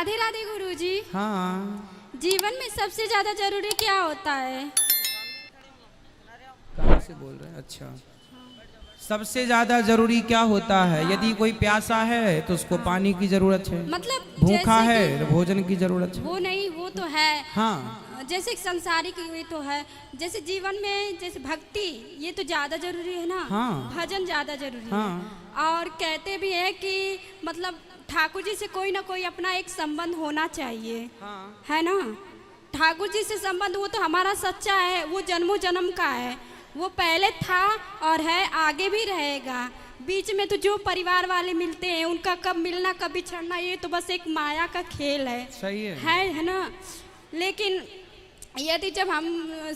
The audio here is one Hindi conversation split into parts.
राधे राधे गुरुजी। हाँ, जीवन में सबसे ज्यादा जरूरी क्या होता है? कहाँ से बोल रहे हैं? अच्छा, सबसे ज्यादा जरूरी क्या होता है? यदि कोई प्यासा है तो उसको पानी की जरूरत है, मतलब भूखा जैसे है कि तो भोजन की जरूरत है। वो नहीं, वो तो है। हाँ, जैसे संसारिक ये तो है, जैसे जीवन में जैसे भक्ति ये तो ज्यादा जरूरी है ना। हाँ। भजन ज्यादा जरूरी है। हाँ। और कहते भी है कि मतलब ठाकुर जी से कोई ना कोई अपना एक संबंध होना चाहिए। हाँ। है ना। ठाकुर जी से संबंध वो तो हमारा सच्चा है, वो जन्मों जन्म का है, वो पहले था और है, आगे भी रहेगा। बीच में तो जो परिवार वाले मिलते हैं उनका कब मिलना कब बिछड़ना ये तो बस एक माया का खेल है। सही है ना। लेकिन यदि जब हम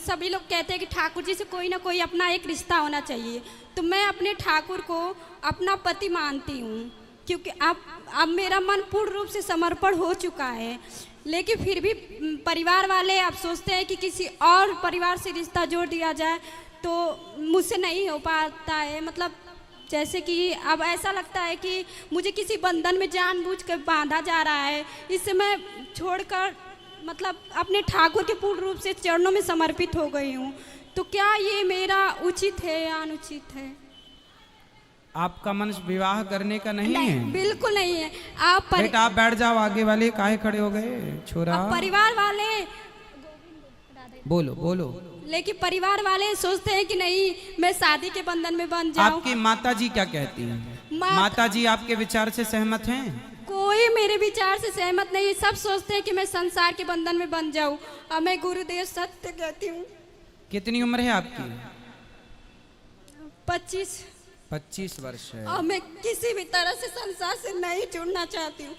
सभी लोग कहते हैं कि ठाकुर जी से कोई ना कोई अपना एक रिश्ता होना चाहिए, तो मैं अपने ठाकुर को अपना पति मानती हूँ, क्योंकि अब मेरा मन पूर्ण रूप से समर्पण हो चुका है। लेकिन फिर भी परिवार वाले अब सोचते हैं कि किसी और परिवार से रिश्ता जोड़ दिया जाए, तो मुझसे नहीं हो पाता है। मतलब जैसे कि अब ऐसा लगता है कि मुझे किसी बंधन में जानबूझकर बांधा जा रहा है, इससे मैं छोड़कर मतलब अपने ठाकुर के पूर्ण रूप से चरणों में समर्पित हो गई हूँ। तो क्या ये मेरा उचित है या अनुचित है? आपका मन विवाह करने का नहीं है? बिल्कुल नहीं है। बेटा आप बैठ जाओ, आगे वाले काहे खड़े हो गए? छोरा परिवार वाले बोलो बोलो। लेकिन परिवार वाले सोचते हैं कि नहीं मैं शादी के बंधन में बंध जाऊं। आपकी माता जी क्या कहती हैं? माता जी आपके विचार से सहमत हैं? कोई मेरे विचार से सहमत नहीं है। सब सोचते हैं कि मैं संसार के बंधन में बंध जाऊं, और मैं गुरुदेव सत्य कहती हूँ। कितनी उम्र है आपकी? 25 वर्ष है। और मैं किसी भी तरह से संसार से नहीं जुड़ना चाहती हूँ।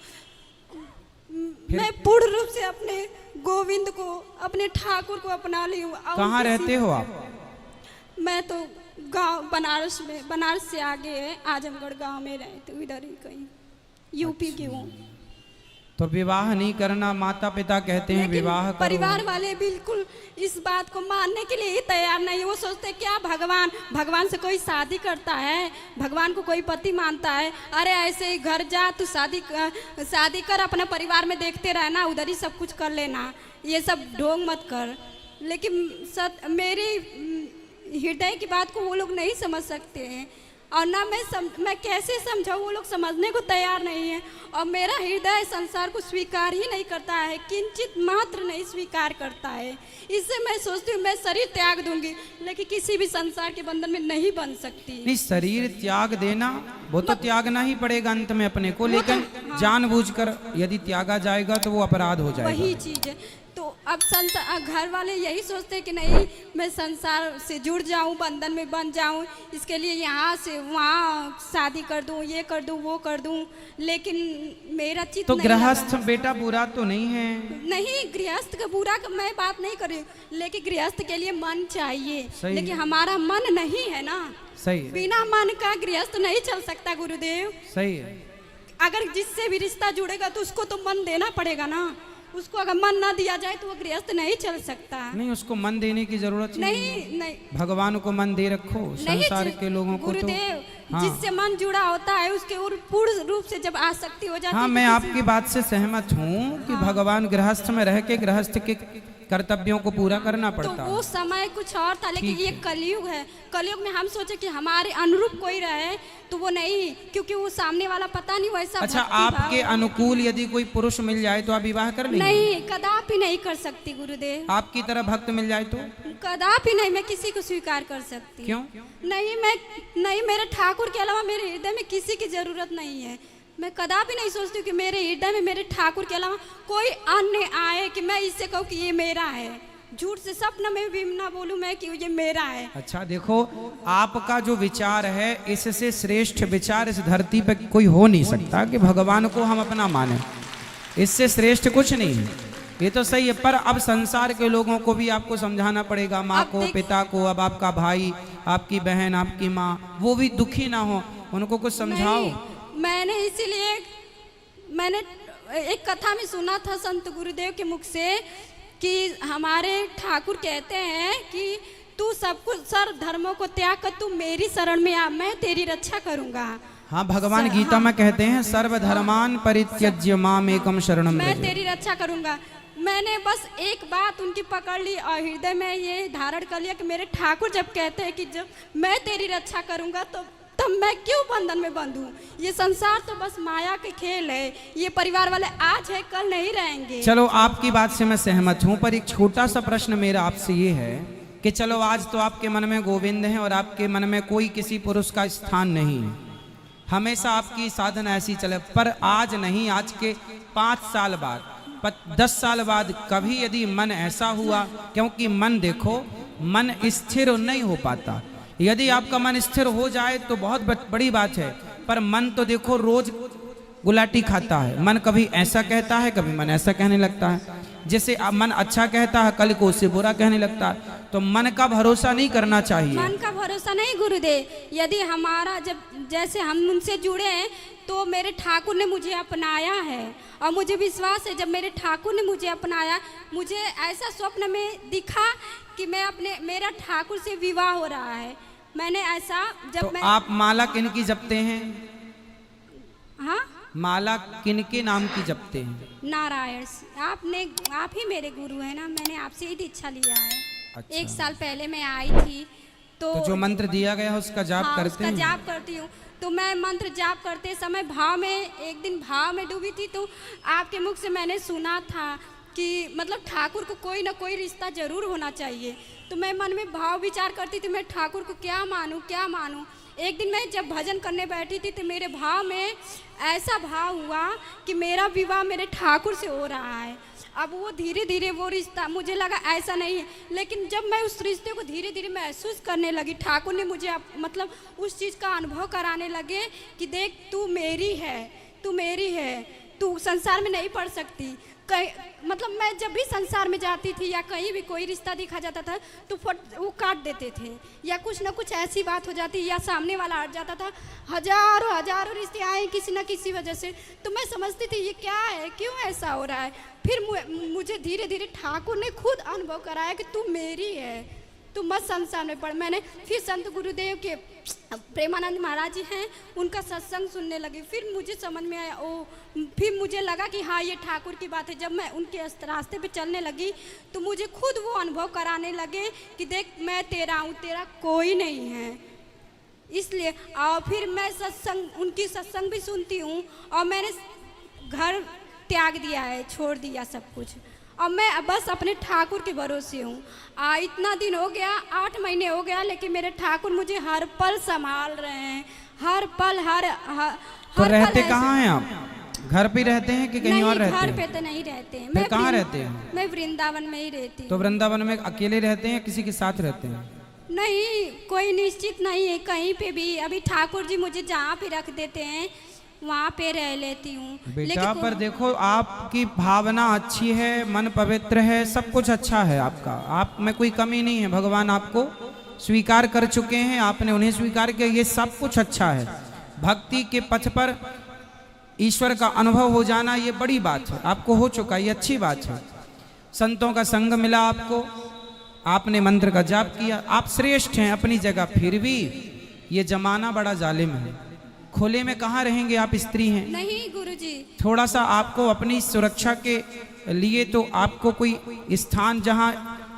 मैं पूर्ण रूप से अपने गोविंद को, अपने ठाकुर को अपना ली हूँ। कहाँ रहते हो आप? मैं तो गांव बनारस में, बनारस से आगे है आजमगढ़ गांव में रहती हूँ, इधर ही कहीं यूपी की हूँ। तो विवाह नहीं करना माता पिता कहते हैं, विवाह करो। परिवार वाले बिल्कुल इस बात को मानने के लिए ही तैयार नहीं है। वो सोचते हैं क्या भगवान से कोई शादी करता है, भगवान को कोई पति मानता है? अरे ऐसे ही घर जा, तू शादी कर, अपने परिवार में देखते रहना, उधर ही सब कुछ कर लेना, ये सब ढोंग मत कर। लेकिन मेरी हृदय की बात को वो लोग नहीं समझ सकते हैं, और ना मैं कैसे समझाऊँ, वो लोग समझने को तैयार नहीं है। और मेरा हृदय संसार को स्वीकार ही नहीं करता है, किंचित मात्र नहीं स्वीकार करता है। इससे मैं सोचती हूँ मैं शरीर त्याग दूंगी, लेकिन किसी भी संसार के बंधन में नहीं बन सकती। नहीं, शरीर त्याग देना वो तो त्यागना ही पड़ेगा अंत में अपने को, लेकिन हाँ। जानबूझकर यदि त्यागा जाएगा तो वो अपराध हो जाएगा। वही चीज है। तो अब घर वाले यही सोचते हैं कि नहीं मैं संसार से जुड़ जाऊं, बंधन में बन जाऊं, इसके लिए यहाँ से वहाँ शादी कर दूं, ये कर दूं, वो कर दूं। लेकिन मेरा चित्त तो नहीं गृहस्थ बेटा बुरा तो नहीं है? नहीं, गृहस्थ का बुरा मैं बात नहीं कर रही, लेकिन गृहस्थ के लिए मन चाहिए, लेकिन हमारा मन नहीं है ना। सही। बिना मन का गृहस्थ नहीं चल सकता गुरुदेव। सही है। अगर जिससे भी रिश्ता जुड़ेगा तो उसको तो मन देना पड़ेगा ना। उसको अगर मन ना दिया जाए तो वो गृहस्थ नहीं चल सकता। नहीं, उसको मन देने की जरूरत नहीं। भगवान को मन दे रखो, संसार के लोगों को गुरुदेव तो हाँ। जिससे मन जुड़ा होता है उसके पूर्ण रूप से जब आसक्ति हो जाती है। हाँ, मैं आपकी बात से सहमत हूँ कि भगवान गृहस्थ में रह के गृहस्थ के कर्तव्यों को पूरा करना पड़ता। तो वो समय कुछ और था, लेकिन ये कलयुग है। कलयुग में हम सोचे कि हमारे अनुरूप कोई रहे, तो वो नहीं, क्योंकि वो सामने वाला पता नहीं वैसा। अच्छा, आपके अनुकूल यदि कोई पुरुष मिल जाए तो आप विवाह कर लेंगे? नहीं, कदापि नहीं कर सकती गुरुदेव। आपकी तरह भक्त मिल जाए तो? कदापि नहीं, मैं किसी को स्वीकार कर सकती। क्यों? नहीं, मेरे ठाकुर के अलावा मेरे हृदय में किसी की जरूरत नहीं है। मैं कदापि नहीं सोचती कि मेरे हृदय में मेरे ठाकुर के अलावा कोई अन्य आए कि मैं इससे कहूँ कि ये मेरा है। झूठ से सपन में भी ना बोलूं मैं कि ये मेरा है। अच्छा देखो, आपका जो विचार है इससे श्रेष्ठ विचार इस धरती पे कोई हो नहीं सकता कि भगवान को हम अपना माने। इससे श्रेष्ठ कुछ नहीं है, ये तो सही है। पर अब संसार के लोगों को भी आपको समझाना पड़ेगा, माँ को, पिता को, अब आपका भाई, आपकी बहन, आपकी माँ, वो भी दुखी ना हो, उनको कुछ समझाओ। मैंने एक कथा में सुना था संत गुरुदेव के मुख से कि हमारे ठाकुर कहते हैं कि तू सब कुछ सर्व धर्मों को त्याग कर तू मेरी शरण में आ, मैं तेरी रक्षा करूंगा। हाँ, भगवान गीता में कहते हैं सर्वधर्मान परित्यज्य माम एकम शरणम मैं व्रज। तेरी रक्षा करूंगा। मैंने बस एक बात उनकी पकड़ ली और हृदय में ये धारण कर लिया कि मेरे ठाकुर जब कहते हैं कि जब मैं तेरी रक्षा करूंगा तो तब मैं क्यों बंधन में बंधूं। ये संसार तो बस माया के खेल है, ये परिवार वाले आज है कल नहीं रहेंगे। चलो आपकी बात से मैं सहमत हूं, पर एक छोटा सा प्रश्न मेरा आपसे ये है कि चलो आज तो आपके मन में गोविंद है और आपके मन में कोई किसी पुरुष का स्थान नहीं है, हमेशा आपकी साधना ऐसी चले, पर आज नहीं, आज के 5 साल बाद 10 साल बाद कभी यदि मन ऐसा हुआ, क्योंकि मन देखो मन स्थिर नहीं हो पाता, यदि आपका मन स्थिर हो जाए तो बहुत बड़ी बात है, पर मन तो देखो रोज गुलाटी खाता है, मन कभी ऐसा कहता है कभी मन ऐसा कहने लगता है, जैसे अब मन अच्छा कहता है कल को उससे बुरा कहने लगता है, तो मन का भरोसा नहीं करना चाहिए। मन का भरोसा नहीं गुरुदेव, यदि हमारा जब जैसे हम उनसे जुड़े हैं तो मेरे ठाकुर ने मुझे अपनाया है और मुझे विश्वास है जब मेरे ठाकुर ने मुझे अपनाया, मुझे ऐसा स्वप्न में दिखा कि मेरा ठाकुर से विवाह हो रहा है। मैंने ऐसा जब तो आप माला किनकी जपते हैं? हाँ, माला किनके नाम की जपते हैं? नारायण। आप ही मेरे गुरु हैं ना, मैंने आपसे ही दीक्षा लिया है। अच्छा। 1 साल पहले मैं आई थी तो जो मंत्र दिया गया है उसका जाप करते उसका हैं? जाप करती हूँ। तो मैं मंत्र जाप करते समय एक दिन भाव में डूबी थी, तो आपके मुख से मैंने सुना था कि मतलब ठाकुर को कोई ना कोई रिश्ता जरूर होना चाहिए। तो मैं मन में भाव विचार करती थी, मैं ठाकुर को क्या मानूं। एक दिन मैं जब भजन करने बैठी थी तो मेरे भाव में ऐसा भाव हुआ कि मेरा विवाह मेरे ठाकुर से हो रहा है। अब वो धीरे धीरे वो रिश्ता, मुझे लगा ऐसा नहीं है, लेकिन जब मैं उस रिश्ते को धीरे धीरे महसूस करने लगी, ठाकुर ने मुझे मतलब उस चीज़ का अनुभव कराने लगे कि देख तू मेरी है, तू संसार में नहीं पड़ सकती। मतलब मैं जब भी संसार में जाती थी या कहीं भी कोई रिश्ता दिखा जाता था तो वो काट देते थे, या कुछ ना कुछ ऐसी बात हो जाती या सामने वाला हट जाता था। हजारों रिश्ते आए किसी न किसी वजह से, तो मैं समझती थी ये क्या है, क्यों ऐसा हो रहा है। फिर मुझे धीरे धीरे ठाकुर ने खुद अनुभव कराया कि तू मेरी है, तू मत संसार में पढ़। मैंने फिर संत गुरुदेव के प्रेमानंद महाराज जी हैं, उनका सत्संग सुनने लगी, फिर मुझे समझ में आया, फिर मुझे लगा कि हाँ ये ठाकुर की बात है। जब मैं उनके रास्ते पे चलने लगी तो मुझे खुद वो अनुभव कराने लगे कि देख मैं तेरा हूँ, तेरा कोई नहीं है। इसलिए और फिर मैं उनकी सत्संग भी सुनती हूँ और मैंने घर त्याग दिया है, छोड़ दिया सब कुछ, और मैं बस अपने ठाकुर के भरोसे हूँ। इतना दिन हो गया, 8 महीने हो गया, लेकिन मेरे ठाकुर मुझे हर पल संभाल रहे हैं, हर पल तो रहते कहाँ हैं आप? घर पे रहते हैं कि कहीं और रहते हैं? घर पे तो नहीं रहते हैं। फिर कहाँ रहते हैं? मैं वृंदावन में ही रहती हूँ। तो वृंदावन में अकेले रहते हैं, किसी के साथ रहते हैं? नहीं, कोई निश्चित नहीं है कहीं पे भी। अभी ठाकुर जी मुझे जहाँ पे रख देते हैं वहाँ पे रह लेती हूँ। बेटा पर देखो आपकी भावना अच्छी है, मन पवित्र है, सब कुछ अच्छा है आपका, आप में कोई कमी नहीं है। भगवान आपको स्वीकार कर चुके हैं, आपने उन्हें स्वीकार किया, ये सब कुछ अच्छा है। भक्ति के पथ पर ईश्वर का अनुभव हो जाना ये बड़ी बात है, आपको हो चुका, ये अच्छी बात है। संतों का संग मिला आपको, आपने मंत्र का जाप किया, आप श्रेष्ठ हैं अपनी जगह। फिर भी ये जमाना बड़ा जालिम है, खुले में कहाँ रहेंगे आप, स्त्री हैं। नहीं गुरुजी, थोड़ा सा आपको अपनी सुरक्षा के लिए तो आपको कोई स्थान जहाँ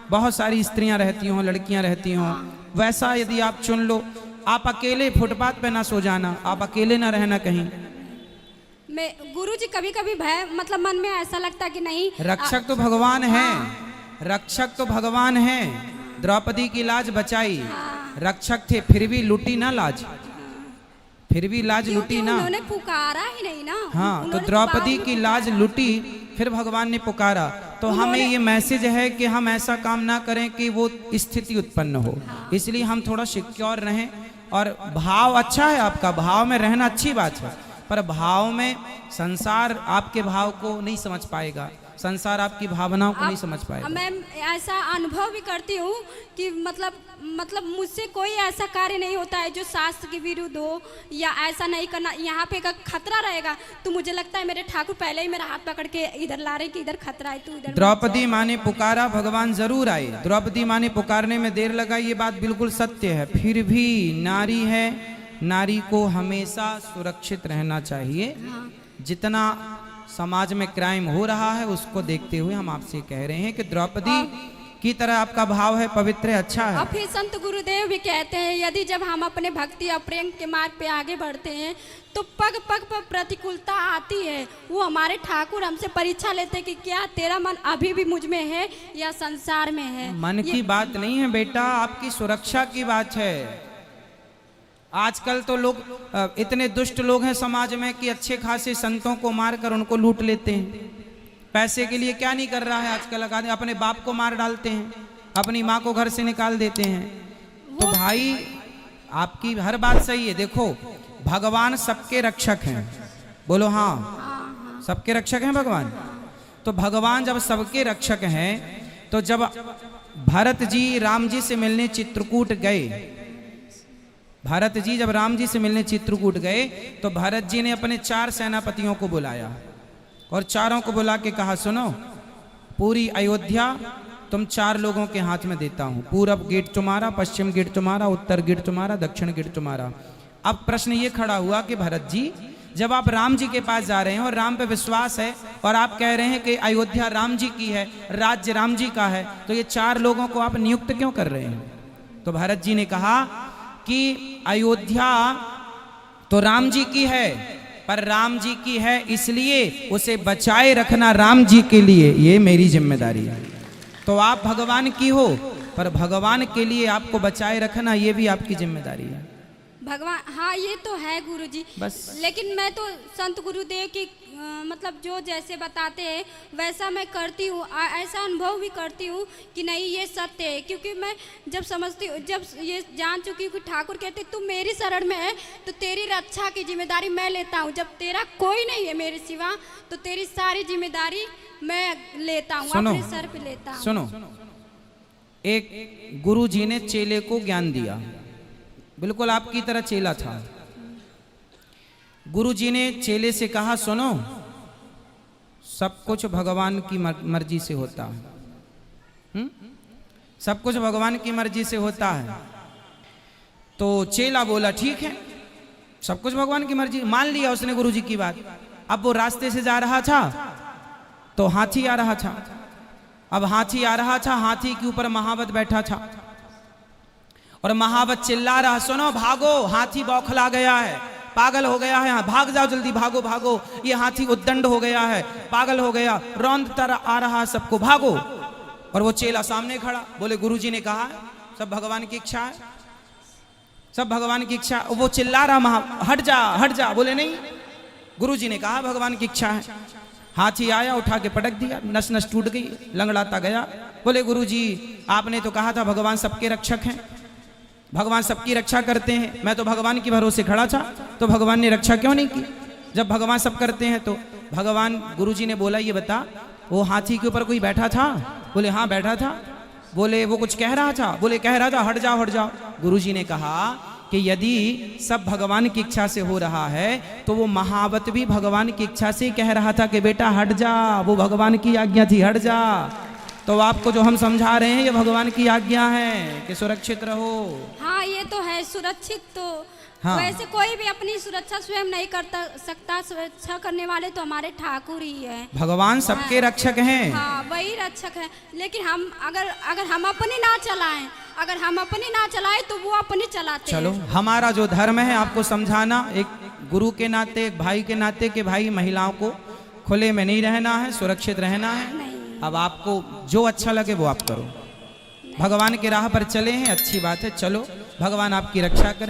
बहुत सारी स्त्रियां रहती हों, लड़कियां रहती हों, वैसा यदि आप चुन लो। आप अकेले फुटपाथ पे ना सो जाना, आप अकेले ना रहना कहीं। मैं गुरुजी कभी कभी भय, मतलब मन में ऐसा लगता कि नहीं, रक्षक तो भगवान है, रक्षक तो भगवान है। द्रौपदी की लाज बचाई, रक्षक थे, फिर भी लुटी ना लाज, फिर भी लाज लुटी ना, उन्होंने पुकारा ही नहीं ना। हाँ, तो द्रौपदी की लाज लुटी, फिर भगवान ने पुकारा। तो हमें ये मैसेज है कि हम ऐसा काम ना करें कि वो स्थिति उत्पन्न हो। इसलिए हम थोड़ा सिक्योर रहें, और भाव अच्छा है आपका, भाव में रहना अच्छी बात है, पर भाव में संसार आपके भाव को नहीं समझ पाएगा, संसार आपकी भावनाओं को नहीं समझ पाएगा। मैं ऐसा अनुभव भी करती हूँ कि मतलब मुझसे कोई ऐसा कार्य नहीं होता है जो शास्त्र के विरुद्ध हो, या ऐसा नहीं करना। यहाँ पे का खतरा रहेगा तो मुझे लगता है मेरे ठाकुर पहले ही मेरा हाथ पकड़ के इधर ला रहे कि इधर खतरा है, तू इधर। द्रौपदी माँ ने पुकारा, भगवान जरूर आए। द्रौपदी माँ ने पुकारने में देर लगा, ये बात बिल्कुल सत्य है। फिर भी नारी है, नारी को हमेशा सुरक्षित रहना चाहिए। हाँ जितना समाज में क्राइम हो रहा है उसको देखते हुए हम आपसे कह रहे हैं कि द्रौपदी की तरह आपका भाव है, पवित्र है, अच्छा है। और फिर संत गुरुदेव भी कहते हैं यदि जब हम अपने भक्ति और प्रेम के मार्ग पे आगे बढ़ते हैं तो पग पग पर प्रतिकूलता आती है। वो हमारे ठाकुर हमसे परीक्षा लेते हैं कि क्या तेरा मन अभी भी मुझ में है या संसार में है। मन की बात नहीं है बेटा, आपकी सुरक्षा की बात है। आजकल तो लोग इतने दुष्ट लोग हैं समाज में कि अच्छे खासे संतों को मारकर उनको लूट लेते हैं। पैसे के लिए क्या नहीं कर रहा है आजकल, अपने बाप को मार डालते हैं, अपनी माँ को घर से निकाल देते हैं। तो भाई आपकी हर बात सही है। देखो भगवान सबके रक्षक हैं, बोलो हाँ, सबके रक्षक हैं भगवान। तो भगवान जब सबके रक्षक हैं तो जब भरत जी राम जी से मिलने चित्रकूट गए, भरत जी जब राम जी से मिलने चित्रकूट गए तो भरत जी ने अपने 4 सेनापतियों को बुलाया और चारों को बुला के कहा सुनो, पूरी अयोध्या तुम 4 लोगों के हाथ में देता हूं। पूरब गेट तुम्हारा, पश्चिम गेट तुम्हारा, उत्तर गेट तुम्हारा, दक्षिण गेट तुम्हारा। अब प्रश्न ये खड़ा हुआ कि भरत जी जब आप राम जी के पास जा रहे हैं और राम पे विश्वास है और आप कह रहे हैं कि अयोध्या राम जी की है, राज्य राम जी का है, तो ये 4 लोगों को आप नियुक्त क्यों कर रहे हैं? तो भरत जी ने कहा कि अयोध्या तो राम जी की है, पर राम जी की है इसलिए उसे बचाए रखना राम जी के लिए ये मेरी जिम्मेदारी है। तो आप भगवान की हो पर भगवान के लिए आपको बचाए रखना ये भी आपकी जिम्मेदारी है। भगवान हाँ ये तो है गुरुजी, बस। लेकिन मैं तो संत गुरुदेव की मतलब जो जैसे बताते हैं वैसा मैं करती हूँ। ऐसा अनुभव भी करती हूँ कि नहीं ये सत्य है, क्योंकि मैं जब समझती हूँ, जब ये जान चुकी हूँ कि ठाकुर कहते तू मेरी शरण में है तो तेरी रक्षा की जिम्मेदारी मैं लेता हूँ। जब तेरा कोई नहीं है मेरे सिवा तो तेरी सारी जिम्मेदारी मैं लेता हूँ, अपने सर पे लेता हूँ। सुनो, एक गुरु जी ने चेले को ज्ञान दिया, बिल्कुल आपकी तरह चेला था। गुरु जी ने चेले से कहा सुनो, सब कुछ भगवान की मर्जी से होता है। सब कुछ भगवान की मर्जी से होता है। तो चेला बोला ठीक है, सब कुछ भगवान की मर्जी, मान लिया उसने गुरु जी की बात। अब वो रास्ते से जा रहा था तो हाथी आ रहा था। अब हाथी आ रहा था, हाथी के ऊपर महावत बैठा था और महावत चिल्ला रहा सुनो भागो, हाथी बौखला गया है, पागल हो गया है, भाग जाओ जल्दी, भागो भागो, ये हाथी उद्दंड हो गया है, पागल हो गया, रौंदता आ रहा सबको, भागो। और वो चेला सामने खड़ा, बोले गुरुजी ने कहा सब भगवान की इच्छा है, सब भगवान की इच्छा। वो चिल्ला रहा हट जा हट जा, बोले नहीं, गुरुजी ने कहा भगवान की इच्छा है। हाथी आया, उठा के पटक दिया, नस नस टूट गई, लंगड़ाता गया। बोले गुरुजी आपने तो कहा था भगवान सबके रक्षक हैं, भगवान सबकी रक्षा करते हैं, मैं तो भगवान की भरोसे खड़ा था, तो भगवान ने रक्षा क्यों नहीं की? जब भगवान सब करते हैं तो भगवान। गुरुजी ने बोला ये बता वो हाथी के ऊपर कोई बैठा था? बोले हाँ बैठा था। बोले वो कुछ कह रहा था? बोले कह रहा था हट जाओ हट जाओ। गुरुजी ने कहा कि यदि सब भगवान की इच्छा से हो रहा है तो वो महावत भी भगवान की इच्छा से कह रहा था कि बेटा हट जा, वो भगवान की आज्ञा थी, हट जा। तो आपको जो हम समझा रहे हैं ये भगवान की आज्ञा है कि सुरक्षित रहो। हाँ ये तो है सुरक्षित। तो हाँ। वैसे कोई भी अपनी सुरक्षा स्वयं नहीं करता सकता, सुरक्षा करने वाले तो हमारे ठाकुर ही है। भगवान सबके रक्षक हैं। हाँ वही रक्षक है, लेकिन हम अगर हम अपनी ना चलाएं, अगर हम अपनी ना चलाएं तो वो अपनी चलाते चलो हैं। हमारा जो धर्म है आपको समझाना, एक गुरु के नाते, एक भाई के नाते कि भाई महिलाओं को खुले में नहीं रहना है, सुरक्षित रहना है। नहीं। अब आपको जो अच्छा लगे वो आप करो, भगवान की राह पर चले हैं, अच्छी बात है, चलो भगवान आपकी रक्षा करें।